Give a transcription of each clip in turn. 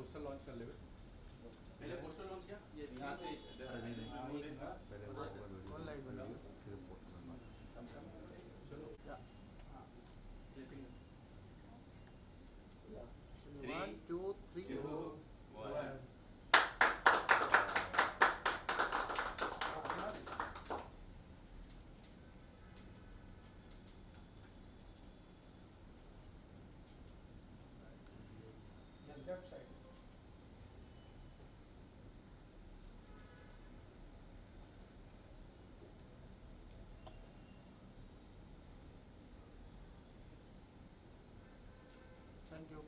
Poster launch कर लेंगे। पहले पोस्टर लॉन्च किया ये यहाँ से ऑनलाइन बना फिर पोस्टर बनवाना। चलो clipping 1 2 3 1 left side. Thank you.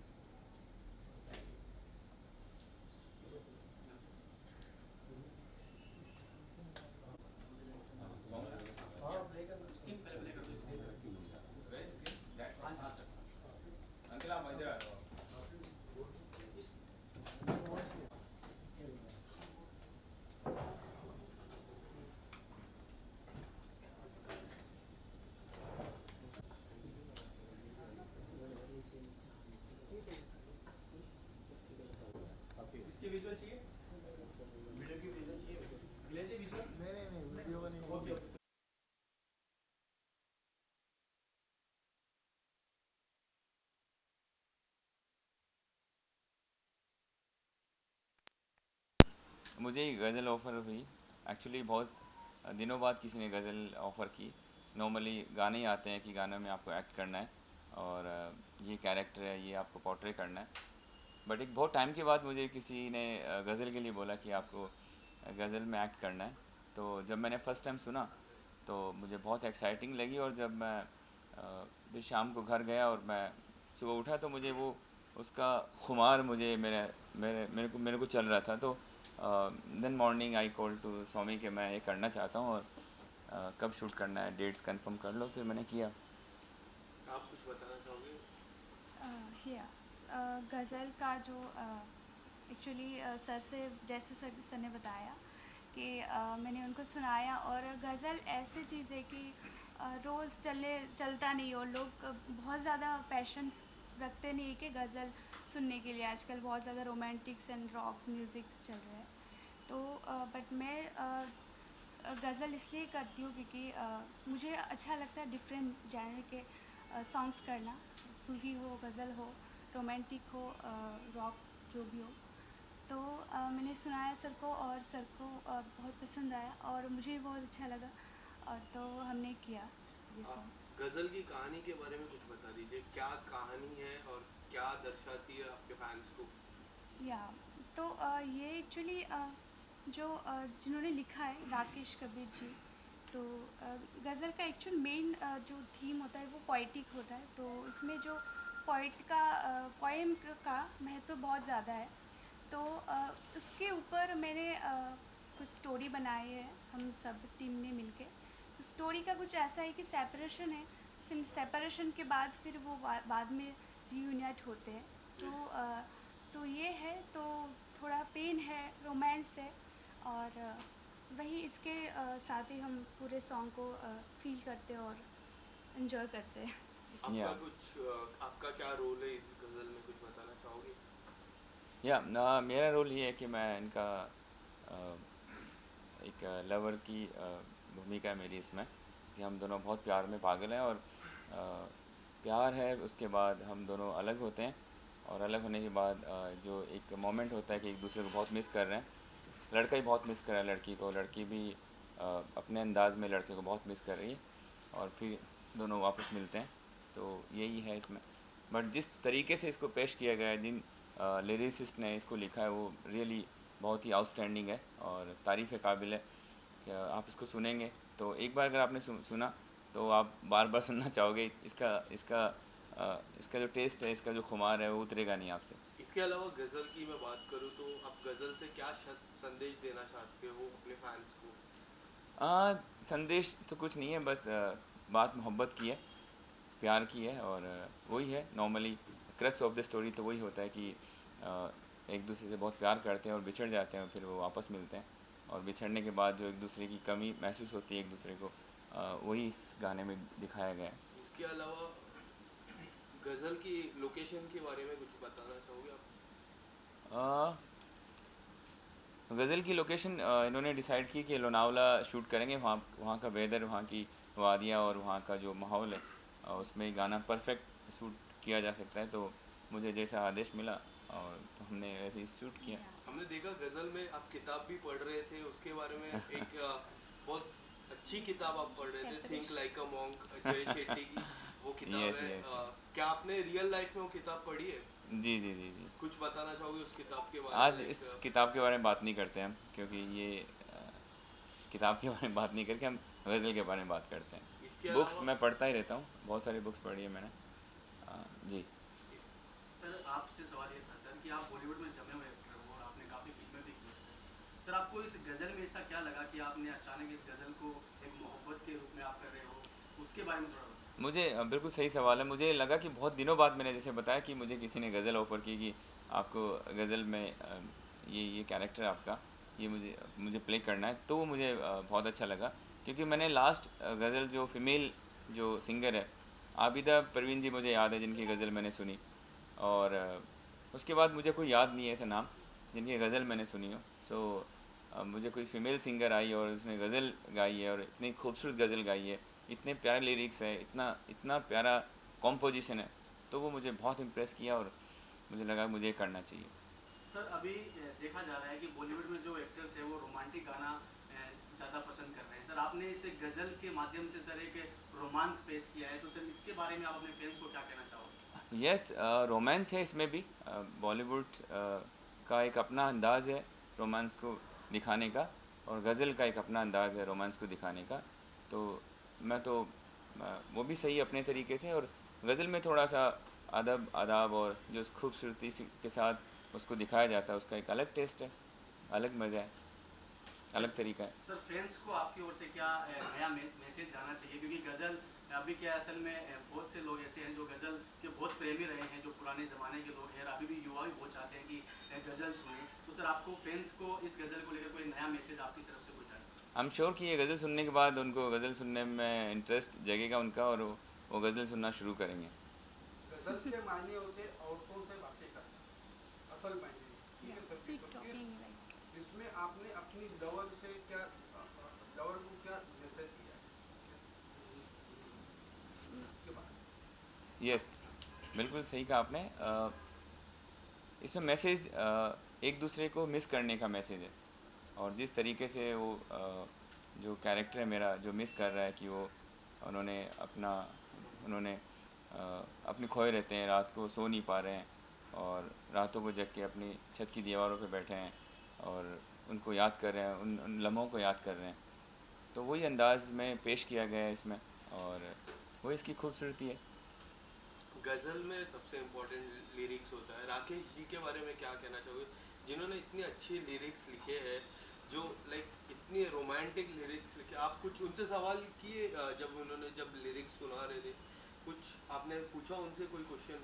हाँ प्ले कर दो। स्किप पहले प्ले कर दो skip very skip that's fast uncle आप इधर आ जाओ इसके विजुअल चाहिए वीडियो की विजुअल चाहिए ले जी विजुअल नहीं वीडियो का नहीं। ओके मुझे गज़ल ऑफ़र हुई एक्चुअली बहुत दिनों बाद किसी ने गज़ल ऑफ़र की। नॉर्मली गाने ही आते हैं कि गाने में आपको एक्ट करना है और ये कैरेक्टर है ये आपको पोर्ट्रे करना है। बट एक बहुत टाइम के बाद मुझे किसी ने गज़ल के लिए बोला कि आपको गज़ल में एक्ट करना है। तो जब मैंने फ़र्स्ट टाइम सुना तो मुझे बहुत एक्साइटिंग लगी और जब मैं फिर शाम को घर गया और मैं सुबह उठा तो मुझे वो उसका खुमार मुझे मेरे को चल रहा था। तो then morning I call to Swami कि मैं ये करना चाहता हूँ और कब शूट करना है डेट्स कंफर्म कर लो। फिर मैंने किया। आप कुछ बताना चाहोगे? गज़ल का जो एक्चुअली सर से जैसे सर ने बताया कि मैंने उनको सुनाया और गज़ल ऐसी चीज़ है कि रोज़ चलता नहीं हो लोग बहुत ज़्यादा पैशन रखते नहीं है कि गज़ल सुनने के लिए। आजकल बहुत ज़्यादा रोमांटिक्स एंड रॉक म्यूज़िक चल रहे हैं। तो बट मैं गज़ल इसलिए करती हूँ क्योंकि मुझे अच्छा लगता है डिफरेंट जैनर के सॉन्ग्स करना, सूफी हो, गज़ल हो, रोमांटिक हो, रॉक जो भी हो। तो मैंने सुनाया सर को और सर को बहुत पसंद आया और मुझे बहुत अच्छा लगा तो हमने किया ये सॉन्ग। गज़ल की कहानी के बारे में कुछ बता दीजिए, क्या कहानी है और क्या दर्शाती है आपके फैंस को? या तो ये एक्चुअली जो जिन्होंने लिखा है राकेश कबीर जी। तो गज़ल का एक्चुअल मेन जो थीम होता है वो पोइटिक होता है। तो इसमें जो पोइट का पोएम का महत्व बहुत ज़्यादा है। तो उसके ऊपर मैंने कुछ स्टोरी बनाई है हम सब टीम ने मिलके। तो स्टोरी का कुछ ऐसा है कि सेपरेशन है, फिर सेपरेशन के बाद फिर वो बाद में रीयूनाइट होते हैं। तो ये है, तो थोड़ा पेन है, रोमांस है और वही इसके साथ ही हम पूरे सॉन्ग को फील करते हैं और इन्जॉय करते हैं। आपका क्या रोल है इस गज़ल में, कुछ बताना चाहोगे? मेरा रोल ये है कि मैं इनका एक लवर की भूमिका है मेरी इसमें कि हम दोनों बहुत प्यार में पागल हैं और प्यार है। उसके बाद हम दोनों अलग होते हैं और अलग होने के बाद जो एक मोमेंट होता है कि एक दूसरे को बहुत मिस कर रहे हैं। लड़का ही बहुत मिस कर रहा है लड़की को, लड़की भी अपने अंदाज में लड़के को बहुत मिस कर रही है और फिर दोनों वापस मिलते हैं। तो यही है इसमें। बट जिस तरीके से इसको पेश किया गया है, जिन लिरिसिस्ट ने इसको लिखा है वो रियली बहुत ही आउटस्टैंडिंग है और तारीफ़ काबिल है कि आप इसको सुनेंगे तो एक बार अगर आपने सुना तो आप बार बार सुनना चाहोगे। इसका जो टेस्ट है, इसका जो खुमार है वो उतरेगा नहीं आपसे। इसके अलावा गज़ल की मैं बात करूँ तो आप गज़ल से क्या संदेश देना चाहते हो अपने फैंस को? संदेश तो कुछ नहीं है, बस बात मोहब्बत की है, प्यार की है और वही है। Normally crux of the story तो वही होता है कि एक दूसरे से बहुत प्यार करते हैं और बिछड़ जाते हैं और फिर वो वापस मिलते हैं और बिछड़ने के बाद जो एक दूसरे की कमी महसूस होती है एक दूसरे को, वही इस गाने में दिखाया गया है। इसके अलावा गज़ल की लोकेशन के बारे में कुछ बताना चाहोगे आप? गज़ल की लोकेशन इन्होंने डिसाइड की कि लोनावला शूट करेंगे। वहाँ का वेदर, वहाँ की वादियाँ और वहाँ का जो माहौल है, उसमें ये गाना परफेक्ट शूट किया जा सकता है। तो मुझे जैसा आदेश मिला और तो हमने वैसे ही शूट किया। हमने देखा गज़ल में आप किताब भी पढ़ रहे थे, उसके बारे में एक बहुत अच्छी किताब आप पढ़ रहे थे, थिंक लाइक अ मॉन्क, जय शेट्टी की वो किताब Yes, है। yes, क्या आपने रियल लाइफ में वो किताब पढ़ी है? जी जी जी जी। कुछ बताना चाहोगे उस किताब के बारे आज में? इस किताब के बारे में बात नहीं करते हम, क्योंकि ये किताब के बारे में बात नहीं करके हम गज़ल के बारे में बात करते इसके हैं। बुक्स अलावा- मैं पढ़ता ही रहता हूँ, बहुत सारी बुक्स पढ़ी है मैंने। जी। सर आपसे सवाल ये था सर कि आप बॉलीवुड में जमे हुए एक्टर हो और आपने काफ़ी फिल्में भी की हैं सर। सर आपको इस गज़ल में ऐसा क्या लगा कि आपने अचानक इस गज़ल को एक मोहब्बत के रूप में आप कर रहे हो, उसके बारे में थोड़ा बताएं। मुझे बिल्कुल सही सवाल है। मुझे लगा कि बहुत दिनों बाद, मैंने जैसे बताया कि मुझे किसी ने गज़ल ऑफ़र की कि आपको गज़ल में ये कैरेक्टर आपका, ये मुझे प्ले करना है, तो वो मुझे बहुत अच्छा लगा। क्योंकि मैंने लास्ट गज़ल जो फ़ीमेल जो सिंगर है, आबिदा परवीन जी मुझे याद है जिनकी गज़ल मैंने सुनी। और उसके बाद मुझे कोई याद नहीं है ऐसा नाम जिनकी गज़ल मैंने सुनी हो। सो मुझे कोई फ़ीमेल सिंगर आई और उसने गज़ल गाई है और इतनी खूबसूरत गज़ल गाई है, इतने प्यारे लिरिक्स है, इतना प्यारा कॉम्पोजिशन है, तो वो मुझे बहुत इम्प्रेस किया और मुझे लगा मुझे करना चाहिए। सर अभी देखा जा रहा है कि बॉलीवुड में जो एक्टर्स हैं वो रोमांटिक गाना ज़्यादा पसंद कर रहे हैं। सर आपने इस गज़ल के माध्यम से सर एक रोमांस पेश किया है, तो सर इसके बारे में आप अपने फ्रेंड्स को क्या कहना चाहोगे? यस, रोमांस है इसमें भी। बॉलीवुड का एक अपना अंदाज़ है रोमांस को दिखाने का, और गज़ल का एक अपना अंदाज़ है रोमांस को दिखाने का। तो मैं तो वो भी सही अपने तरीके से, और गज़ल में थोड़ा सा अदब आदाब और जो उस खूबसूरती के साथ उसको दिखाया जाता है, उसका एक अलग टेस्ट है, अलग मज़ा है, अलग तरीका है। सर फ्रेंड्स को आपकी ओर से क्या नया मैसेज जाना चाहिए, क्योंकि गज़ल अभी क्या असल में बहुत से लोग ऐसे हैं जो गज़ल के बहुत प्रेमी रहे हैं, जो पुराने ज़माने के लोग हैं, अभी भी युवा भी बहुत चाहते हैं कि गज़ल सुने। तो सर आपको फ्रेंड्स को इस गज़ल को लेकर कोई नया मैसेज आपकी तरफ से कुछ आए? आई एम श्योर कि ये गज़ल सुनने के बाद उनको गज़ल सुनने में इंटरेस्ट जगेगा उनका, और वो गज़ल सुनना शुरू करेंगे। गजल के मायने होते औरतों से बातें करना, असल मायने ठीक है सर। Sweet तो talking, like इसमें आपने अपनी लवर से क्या, लवर को क्या मैसेज दिया इसके बारे में? यस, बिल्कुल सही कहा आपने। इसमें मैसेज एक दूसरे को मिस करने का मैसेज है, और जिस तरीके से वो जो कैरेक्टर है मेरा जो मिस कर रहा है कि वो उन्होंने अपने खोए रहते हैं, रात को सो नहीं पा रहे हैं और रातों को जग के अपनी छत की दीवारों पे बैठे हैं और उनको याद कर रहे हैं, उन लम्हों को याद कर रहे हैं। तो वही अंदाज़ में पेश किया गया है इसमें, और वही इसकी खूबसूरती है। गज़ल में सबसे इम्पोर्टेंट लिरिक्स होता है। राकेश जी के बारे में क्या कहना चाहोगे, जिन्होंने इतने अच्छे लिरिक्स लिखे हैं, जो लाइक इतनी रोमांटिक लिरिक्स लिखे? आप कुछ उनसे सवाल किए जब लिरिक्स सुना रहे थे, कुछ आपने पूछा उनसे कोई क्वेश्चन?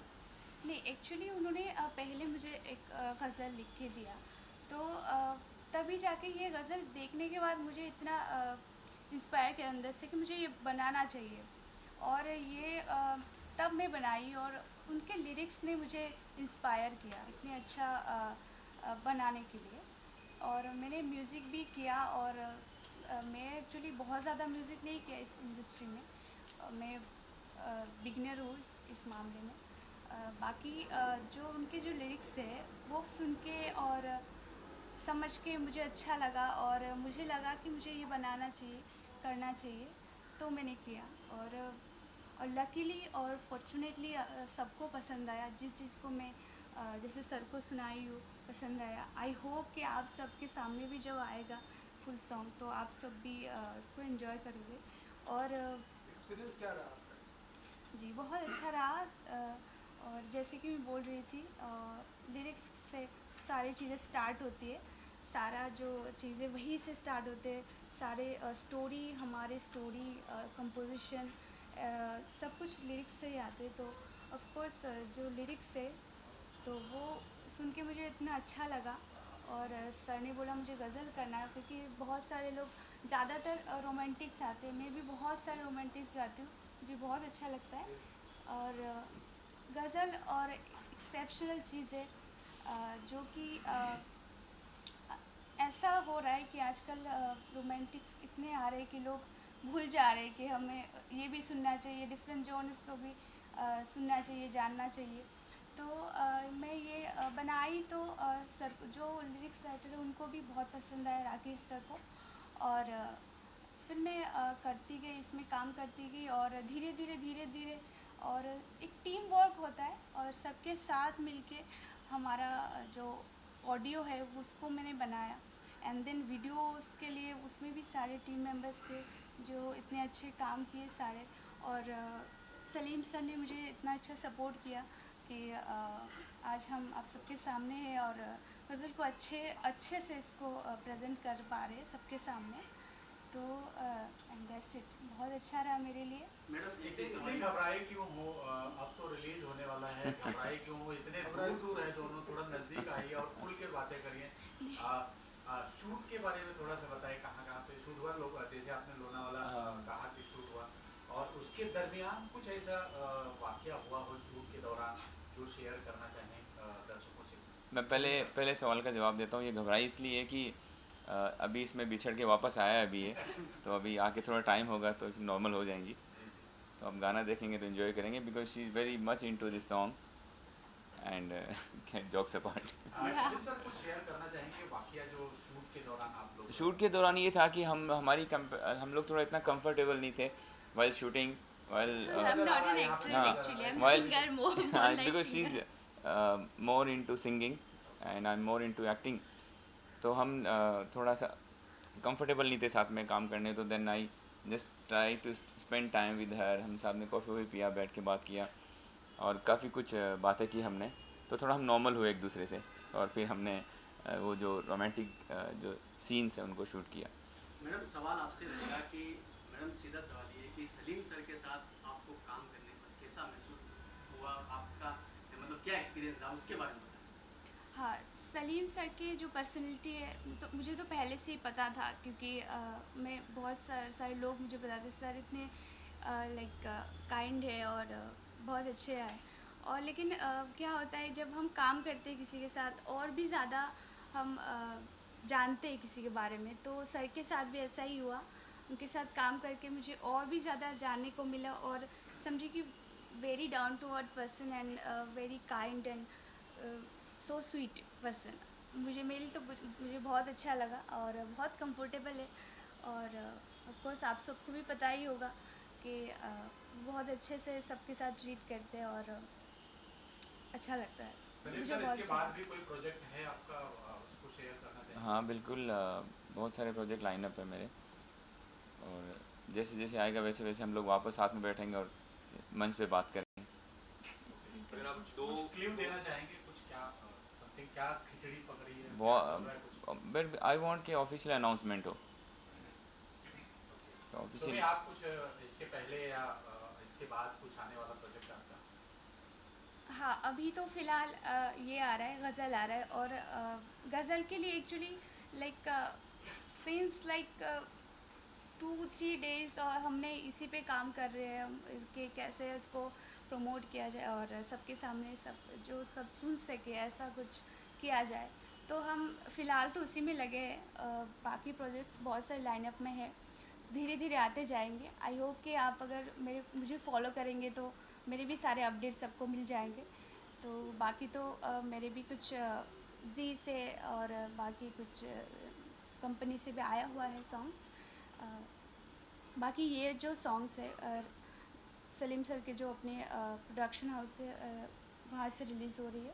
नहीं, एक्चुअली उन्होंने पहले मुझे एक गज़ल लिख के दिया, तो तभी जाके ये गज़ल देखने के बाद मुझे इतना इंस्पायर किया अंदर से कि मुझे ये बनाना चाहिए, और ये तब मैं बनाई, और उनके लिरिक्स ने मुझे इंस्पायर किया इतने अच्छा बनाने के लिए। और मैंने म्यूज़िक भी किया, और मैं एक्चुअली बहुत ज़्यादा म्यूज़िक नहीं किया इस इंडस्ट्री में, मैं बिगनर हूँ इस मामले में। बाकी जो उनके जो लिरिक्स है वो सुन के और समझ के मुझे अच्छा लगा, और मुझे लगा कि मुझे ये बनाना चाहिए, करना चाहिए, तो मैंने किया। और लकीली और फॉर्चुनेटली सबको पसंद आया। जिस चीज़ को मैं जैसे सर को सुनाई हूँ पसंद आया। आई होप कि आप सबके सामने भी जब आएगा फुल सॉन्ग तो आप सब भी इसको एंजॉय करोगे। और एक्सपीरियंस क्या रहा आपका इसमें? जी बहुत अच्छा रहा। और जैसे कि मैं बोल रही थी, लिरिक्स से सारी चीज़ें स्टार्ट होती है, सारा जो चीज़ें वहीं से स्टार्ट होते हैं, सारे स्टोरी, हमारे स्टोरी कंपोजिशन सब कुछ लिरिक्स से ही आते हैं। तो ऑफ कोर्स जो लिरिक्स है तो वो सुन के मुझे इतना अच्छा लगा। और सर ने बोला मुझे गज़ल करना है, क्योंकि बहुत सारे लोग ज़्यादातर रोमांटिक्स आते हैं, मैं भी बहुत सारे रोमांटिक्स गाती हूँ, मुझे बहुत अच्छा लगता है। और गज़ल और एक्सेप्शनल चीज़ है, जो कि ऐसा हो रहा है कि आजकल रोमांटिक्स इतने आ रहे हैं कि लोग भूल जा रहे हैं कि हमें ये भी सुनना चाहिए, डिफरेंट जॉनर्स को भी सुनना चाहिए, जानना चाहिए। तो मैं ये बनाई तो सर जो लिरिक्स राइटर है उनको भी बहुत पसंद आया, राकेश सर को। और फिर मैं करती गई, इसमें काम करती गई और धीरे धीरे और एक टीम वर्क होता है और सबके साथ मिलके हमारा जो ऑडियो है उसको मैंने बनाया। एंड देन वीडियोस के लिए उसमें भी सारे टीम मेंबर्स थे जो इतने अच्छे काम किए सारे। और सलीम सर ने मुझे इतना अच्छा सपोर्ट किया कि आज हम आप सबके सामने हैं और गज़ल को अच्छे से इसको प्रेजेंट कर पा रहे हैं सबके सामने। तो एंड दैट्स इट, बहुत अच्छा रहा मेरे लिए। मैडम एक इतनी सवाल घबराए क्यों हो? अब तो रिलीज होने वाला है, घबराए क्यों हो? इतने दूर है दोनों, थोड़ा नजदीक आइए और खुल के बातें करिए। शूट के बारे में थोड़ा सा बताइए, कहाँ पे शूट हुआ? लोग जैसे आपने लोनावाला कहा कि शूट हुआ, और उसके दरमियान कुछ ऐसा वाकया हुआ हो शूट के दौरान जो शेयर करना चाहें दर्शकों से? मैं पहले सवाल का जवाब देता हूँ। ये घबराई इसलिए कि अभी इसमें बिछड़ के वापस आया है अभी ये, तो अभी आके थोड़ा टाइम होगा तो नॉर्मल हो जाएंगी। तो अब गाना देखेंगे तो एंजॉय करेंगे, because she is very much into this song and jokes apart. Sir कुछ शेयर करना चाहेंगे वाकया जो शूट के दौरान आप लोग? शूट के दौरान ये था कि हम लोग थोड़ा इतना कंफर्टेबल नहीं थे while shooting, while I'm not an actress हाँ, actually, I'm while- singer more like because she's singer. more into singing and I'm more into acting. तो हम थोड़ा सा कंफर्टेबल नहीं थे साथ में काम करने, तो then I just try to spend time with her. हम साथ में कॉफ़ी वॉफ़ी पिया, बैठ के बात किया और काफ़ी कुछ बातें की हमने, तो थोड़ा हम नॉर्मल हुए एक दूसरे से। और फिर हमने वो जो रोमांटिक जो सीन्स हैं उनको शूट किया। मैडम सवाल आपसे रहेगा कि मैडम सीधा सवाल ये है कि सलीम सर के साथ आपको काम करने पर कैसा महसूस हुआ? आपका मतलब क्या एक्सपीरियंस रहा, उसके बारे में बताएं। हाँ, सलीम सर की जो पर्सनैलिटी है तो मुझे तो पहले से ही पता था, क्योंकि मैं बहुत सारे लोग मुझे बताते सर इतने लाइक काइंड है और बहुत अच्छे हैं। और लेकिन क्या होता है जब हम काम करते हैं किसी के साथ और भी ज़्यादा हम जानते हैं किसी के बारे में, तो सर के साथ भी ऐसा ही हुआ। उनके साथ काम करके मुझे और भी ज़्यादा जानने को मिला और समझिए कि very down to earth person and very kind and so sweet person. मुझे बहुत अच्छा लगा और बहुत कंफर्टेबल है। और ऑफ कोर्स आप सबको भी पता ही होगा कि बहुत अच्छे से सबके साथ ट्रीट करते हैं और अच्छा लगता है। सलीम मुझे सर, बहुत इसके अच्छा बाद भी कोई प्रोजेक्ट है आपका, उसको शेयर करना चाहेंगे? हाँ बिल्कुल, बहुत सारे प्रोजेक्ट लाइन अप है मेरे, और जैसे जैसे आएगा वैसे वैसे हम लोग वापस साथ में बैठेंगे और मंच पे बात करेंगे। अगर आप कुछ क्लिप देना चाहेंगे, कुछ क्या समथिंग, क्या खिचड़ी पक रही है, क्या वो चल रहा है कुछ? बट आई वांट कि ऑफिशियल अनाउंसमेंट हो, तो तो ऑफिशियल। भी आप कुछ इसके पहले या इसके बाद कुछ आने वाला प्रोजेक्ट आपका? हाँ, अभी तो फ़िलहाल ये आ रहा है, गज़ल आ रहा है। और गज़ल के लिए actually like since like 2-3 days और हमने इसी पे काम कर रहे हैं कि कैसे इसको प्रमोट किया जाए और सबके सामने सब सुन सके, ऐसा कुछ किया जाए। तो हम फ़िलहाल तो उसी में लगे हैं। बाकी प्रोजेक्ट्स बहुत सारे लाइनअप में है, धीरे धीरे आते जाएंगे। आई होप कि आप अगर मुझे फॉलो करेंगे तो मेरे भी सारे अपडेट सबको मिल जाएंगे। तो बाकी तो मेरे भी कुछ जी से और बाकी कुछ कंपनी से भी आया हुआ है सॉन्ग्स। बाकी ये जो सॉन्ग्स है सलीम सर के जो अपने प्रोडक्शन हाउस से वहाँ से रिलीज़ हो रही है,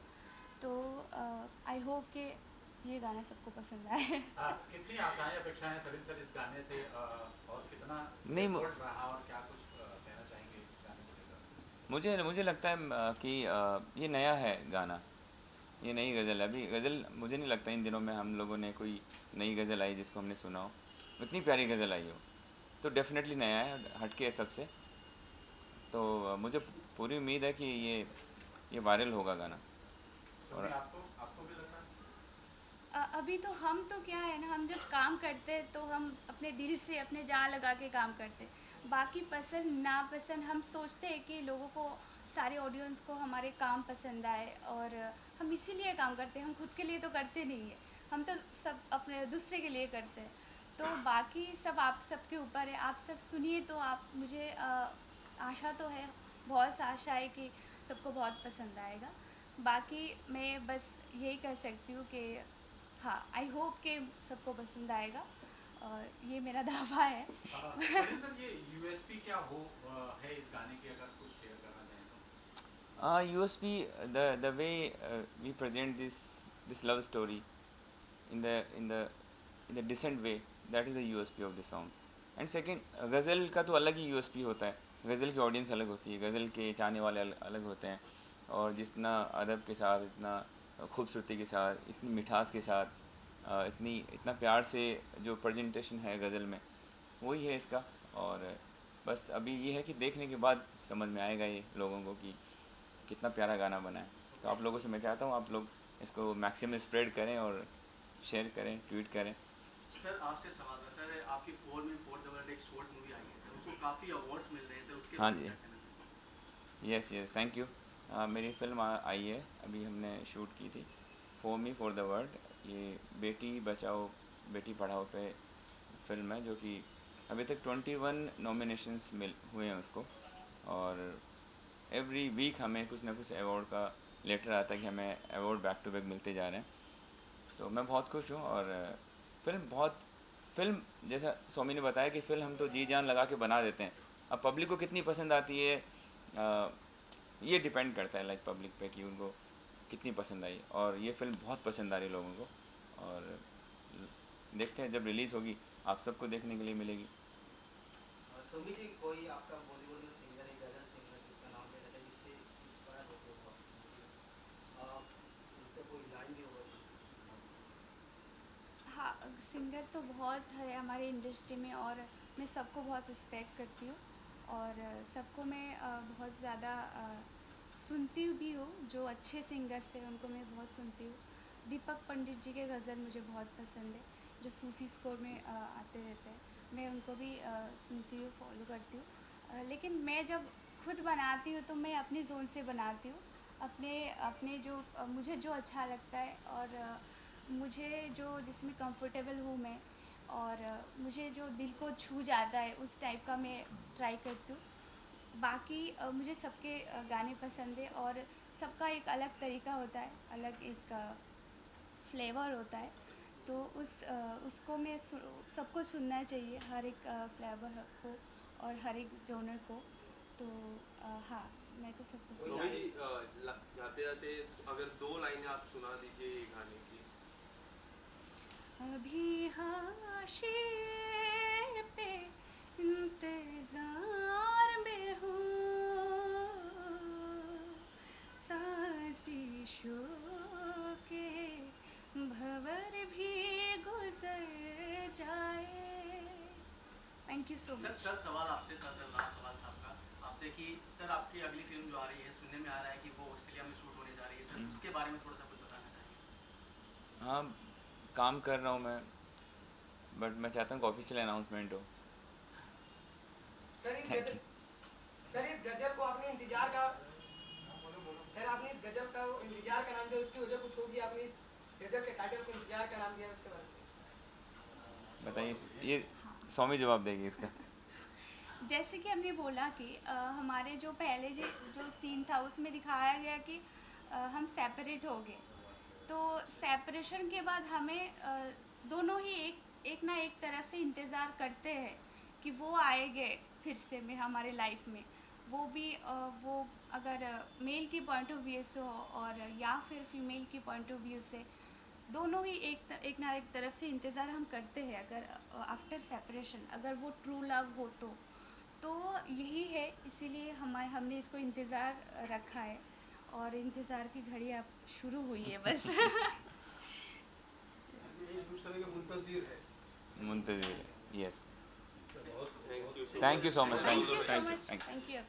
तो आई होप कि ये गाना सबको पसंद आए। कितनी आशाएं अपेक्षाएं सलीम सर इस गाने से, और कितना नहीं, सपोर्ट रहा, और क्या कुछ कहना चाहेंगे इस गाने को लेकर? मुझे लगता है कि ये नया है गाना, ये नई गज़ल है। अभी गज़ल मुझे नहीं लगता इन दिनों में हम लोगों ने कोई नई गज़ल आई जिसको हमने सुना हो, इतनी प्यारी गज़ल आई हो। तो डेफिनेटली नया है, हटके है सबसे। तो मुझे पूरी उम्मीद है कि ये वायरल होगा गाना। और आपको भी लग रहा है? अभी तो हम तो क्या है ना, हम जब काम करते हैं तो हम अपने दिल से अपने जान लगा के काम करते हैं। बाकी पसंद नापसंद हम सोचते हैं कि लोगों को सारे ऑडियंस को हमारे काम पसंद आए, और हम इसीलिए काम करते हैं, हम खुद के लिए तो करते नहीं है, हम तो सब अपने दूसरे के लिए करते हैं। तो बाकी सब आप सबके ऊपर है, आप सब सुनिए तो आप मुझे आशा तो है, बहुत सा आशा है कि सबको बहुत पसंद आएगा। बाकी मैं बस यही कह सकती हूँ कि हाँ, आई होप कि सबको पसंद आएगा, और ये मेरा दावा है। सलीम सर, ये यूएसपी क्या है इस गाने की, अगर कुछ शेयर करना चाहें तो? USP, the way we present this love story in the decent way, that is the USP of the song. And second, गज़ल का तो अलग ही USP होता है, गज़ल की ऑडियंस अलग होती है, गज़ल के चाहने वाले अलग होते हैं, और जितना अदब के साथ, इतना खूबसूरती के साथ, इतनी मिठास के साथ, इतना प्यार से जो प्रेजेंटेशन है गज़ल में, वही है इसका। और बस अभी ये है कि देखने के बाद समझ में आएगा ये लोगों को कि कितना प्यारा गाना बना है। तो आप लोगों से मैं चाहता हूँ आप लोग इसको मैक्सिमम स्प्रेड करें और शेयर करें, ट्वीट करें। सर आपसे सवाल है सर, आपकी 4 में 4 द वर्ल्ड एक शॉर्ट मूवी आई है सर, उसको काफ़ी अवार्ड्स मिल रहे हैं सर, उसके हाँ बारे में जी। क्या कहना चाहिए? Yes, thank you. मेरी फ़िल्म आई है, अभी हमने शूट की थी, for me for the world. ये बेटी बचाओ बेटी पढ़ाओ पे फिल्म है, जो कि अभी तक 21 नॉमिनेशंस हुए हैं उसको, और एवरी वीक हमें कुछ ना कुछ अवार्ड का लेटर आता है कि हमें अवार्ड बैक टू बैक मिलते जा रहे हैं। सो मैं बहुत खुश हूँ। और फिल्म जैसा स्वामी ने बताया कि फ़िल्म हम तो जी जान लगा के बना देते हैं, अब पब्लिक को कितनी पसंद आती है ये डिपेंड करता है लाइक पब्लिक पे कि उनको कितनी पसंद आई। और ये फ़िल्म बहुत पसंद आ रही है लोगों को, और देखते हैं जब रिलीज़ होगी आप सबको देखने के लिए मिलेगी। सुमी जी, कोई आपका बॉलीवुड में सिंगर है, गज़ल सिंगर जिसका नाम ले लेते हैं, जिससे इंस्पायर होते हो आप, उस पर कोई लाइन भी होगा? हाँ, सिंगर तो बहुत है हमारे इंडस्ट्री में, और मैं सबको बहुत रिस्पेक्ट करती हूँ, और सबको मैं बहुत ज़्यादा सुनती भी हूँ। जो अच्छे सिंगर्स हैं उनको मैं बहुत सुनती हूँ। दीपक पंडित जी के गज़ल मुझे बहुत पसंद है, जो सूफ़ी स्कोर में आते रहते हैं, मैं उनको भी सुनती हूँ, फॉलो करती हूँ। लेकिन मैं जब खुद बनाती हूँ तो मैं अपनी जोन से बनाती हूँ, अपने जो मुझे जो अच्छा लगता है, और मुझे जो जिसमें कंफर्टेबल हूँ मैं, और मुझे जो दिल को छू जाता है उस टाइप का मैं ट्राई करती हूँ। बाकी मुझे सबके गाने पसंद है, और सबका एक अलग तरीका होता है, अलग एक फ्लेवर होता है, तो उसको मैं सबको सुनना चाहिए, हर एक फ्लेवर को और हर एक जॉनर को। तो हाँ, मैं तो सबको तो सुनती भी जाते जाते अगर 2 लाइनें आप सुना दीजिए ये गाने की। अभी हाशिए पे इंतजार में हूँ, साजिशों के भंवर भी गुजर जाए। Thank you so much. Sir सवाल आपसे था सर, लास्ट सवाल था आपसे कि सर आपकी अगली फिल्म जो आ रही है, सुनने में आ रहा है कि वो ऑस्ट्रेलिया में शूट होने जा रही है, सर उसके बारे में थोड़ा सा कुछ बताना चाहिए? हाँ, काम कर रहा हूँ मैं, बट मैं चाहता हूँ कि ऑफिशियल अनाउंसमेंट हो। Thank you. सर इस गजल को आपने इंतजार का सर आपने इस गजल का इंतजार का नाम दिया, उसकी वजह कुछ होगी, आपने इस गजल के टाइटल को इंतजार का नाम दिया, उसके बारे में बताइए, ये स्वामी जवाब देगी इसका। जैसे कि हमने बोला कि हमारे जो पहले जो सीन था उसमें दिखाया गया कि हम सेपरेट हो गए, तो सेपरेशन के बाद हमें दोनों ही एक ना एक तरफ से इंतज़ार करते हैं कि वो आएंगे फिर से में हमारे लाइफ में, वो भी वो अगर मेल की पॉइंट ऑफ व्यू से हो और या फिर फीमेल की पॉइंट ऑफ व्यू से, दोनों ही एक ना एक तरफ से इंतज़ार हम करते हैं। अगर आफ्टर सेपरेशन अगर वो ट्रू लव हो तो यही है, इसीलिए हमने इसको इंतज़ार रखा है, और इंतज़ार की घड़ी अब शुरू हुई है बस। एक दूसरे के मुंतज़िर है। मुंतज़िर, yes. Thank you thank you so much, thank you, thank you so thank you, much, thank you. Thank you.